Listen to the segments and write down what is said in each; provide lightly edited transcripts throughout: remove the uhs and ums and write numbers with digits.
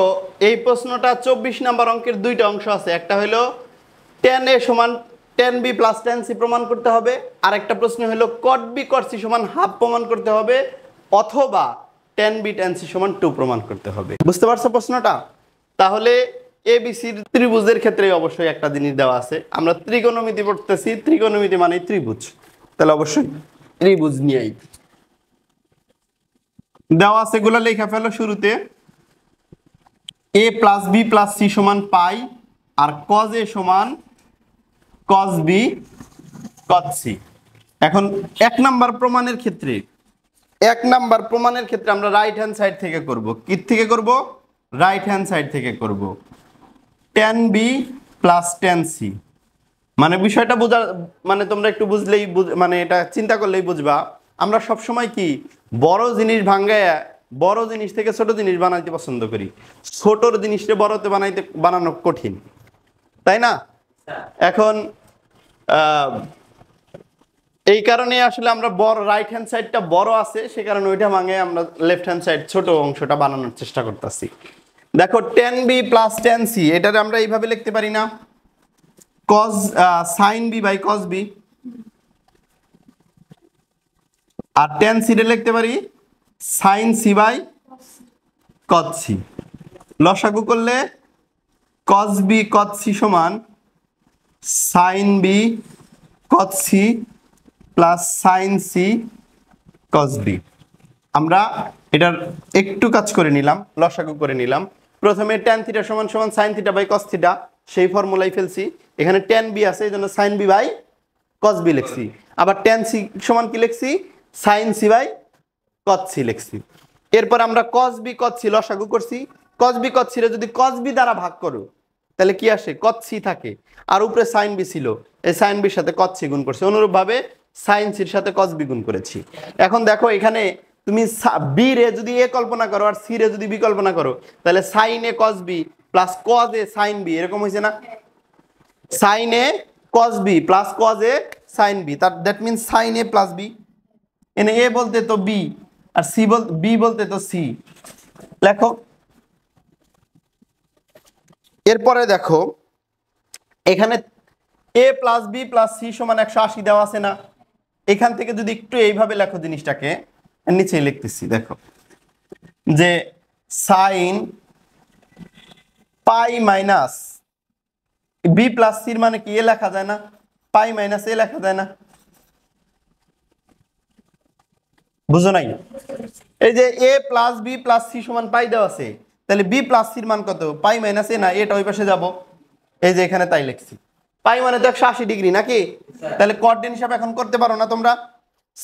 তো এই প্রশ্নটা 24 নাম্বার অঙ্কের দুইটা অংশ আছে, একটা হলো tan a সমান tan b plus tan c প্রমাণ করতে হবে, আর একটা প্রশ্ন হলো cot b cot c সমান হাফ প্রমাণ করতে হবে, অথবা tan b tan c সমান 2 প্রমাণ করতে হবে। বুঝতে পারছো প্রশ্নটা? তাহলে এবিসির ত্রিভুজের ক্ষেত্রে অবশ্যই একটা জিনিস দেওয়া আছে, আমরা ত্রিকোণমিতি পড়তেছি, ত্রিকোণমিতি মানে ত্রিভুজ, তাহলে অবশ্যই ত্রিভুজ নিয়েই দেওয়া আছে। এগুলো লেখা ফেলো শুরুতে। a plus B plus C সমান পাই, আর cos a সমান cos b cos c। এখন এক নাম্বার প্রমাণের ক্ষেত্রে আমরা রাইট হ্যান্ড সাইড থেকে করব। কি থেকে করব? রাইট হ্যান্ড সাইড থেকে করব। tan b plus tan c, মানে বিষয়টা বোঝা, মানে তোমরা একটু বুঝলেই মানে এটা চিন্তা করলেই বুঝবা। আমরা সব সময় কি বড় জিনিস ভাঙ্গায়া বড় জিনিস থেকে ছোট জিনিস বানাইতে পছন্দ করি, ছোটর জিনিসটা বড়তে বানানো কঠিন, তাই না? এখন এই কারণে আসলে আমরা বড় রাইট হ্যান্ড সাইডটা বড় আছে, সে কারণে ওইটা ভাঙে আমরা লেফট হ্যান্ড সাইড ছোট অংশটা বানানোর চেষ্টা করতেছি। দেখো tan b plus tan c, এটারে আমরা এইভাবে লিখতে পারি না, cos sin b by cos b, আর tan c রে লিখতে পারি sin c by cos c। লসাগু করলে cos b cos c সমান sin b cos c plus sin c cos b। আমরা এটার একটু কাজ করে নিলাম, লসাগু করে নিলাম। প্রথমে tan থিটা সমান সমান sin theta by cos theta, সেই ফর্মুলাই ফেলছি। এখানে tan b আছে, এই জন্য sin b by cos b লিখছি। আবার tan c সমান কি লিখছি? sin c by cos c লিখছি। এরপর আমরা cos b cos c লসাগু করছি। cos b cos c রে যদি cos b দ্বারা ভাগ করো তাহলে কি আসে? cos c থাকে, আর উপরে sin b ছিল, এই sin b এর সাথে cos c গুণ করছি। অনুরূপভাবে sin c এর সাথে cos b গুণ করেছি। এখন দেখো এখানে তুমি b রে যদি a কল্পনা করো আর c রে যদি b কল্পনা করো, তাহলে sin a cos b plus cos a sin b এরকম হয়েছে না? sin a cos b plus cos a sin b, that means sin a plus b। এনে a বলতে তো b, আর b বলতে তো c। লেখো। এরপরে দেখো এখানে a plus b plus c সমান 180 দেওয়া আছে না? এখান থেকে যদি একটু এইভাবে লেখো জিনিসটাকে, নিচে লিখতেছি, দেখো যে sin পাই মাইনাস b প্লাস c মানে কি এ লেখা যায় না? পাই মাইনাস এ লেখা যায় না? বুঝো নাই? এই যে a plus b plus c সমান পাই দেওয়া আছে, তাহলে b প্লাস c মান কত? পাই মাইনাস এ না, এটা ওই পাশে যাব, এই যে এখানে তাই লিখছি। পাই মানে তো 180 ডিগ্রি নাকি? তাহলে কর্ডিন হিসাব এখন করতে পারো না তোমরা?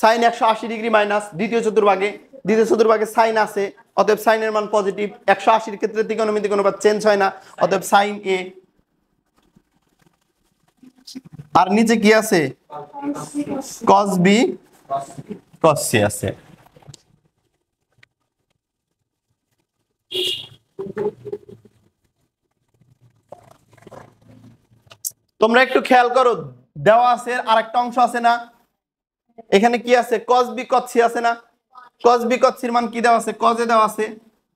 সাইন 180 ডিগ্রি মাইনাস দ্বিতীয় চতুর্ভাগে সাইন আছে, অতএব সাইনের মান পজিটিভ। 180 এর ক্ষেত্রে ত্রিকোণমিতিক অনুপাত চেঞ্জ হয় না, অতএব সাইন এ। আর নিচে কি আছে? cos b cos c আছে। তোমরা একটু খেয়াল করো, দেওয়া আছে আরেকটা অংশ আছে না? এখানে কি আছে? cos b cos c আছে না? cos b cos c এর মান কি দেওয়া আছে? cos a দেওয়া আছে।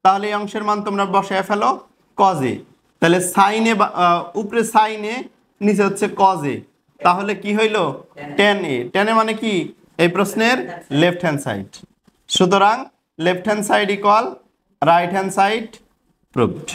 তাহলে এই অংশের মান তোমরা বসায় ফেলো cos a। তাহলে sin a উপরে sin a, নিচে হচ্ছে cos a, তাহলে কি হইলো? tan a। tan a মানে কি? এই প্রশ্নের লেফট হ্যান্ড সাইড। সুতরাং left hand side equal right hand side proved.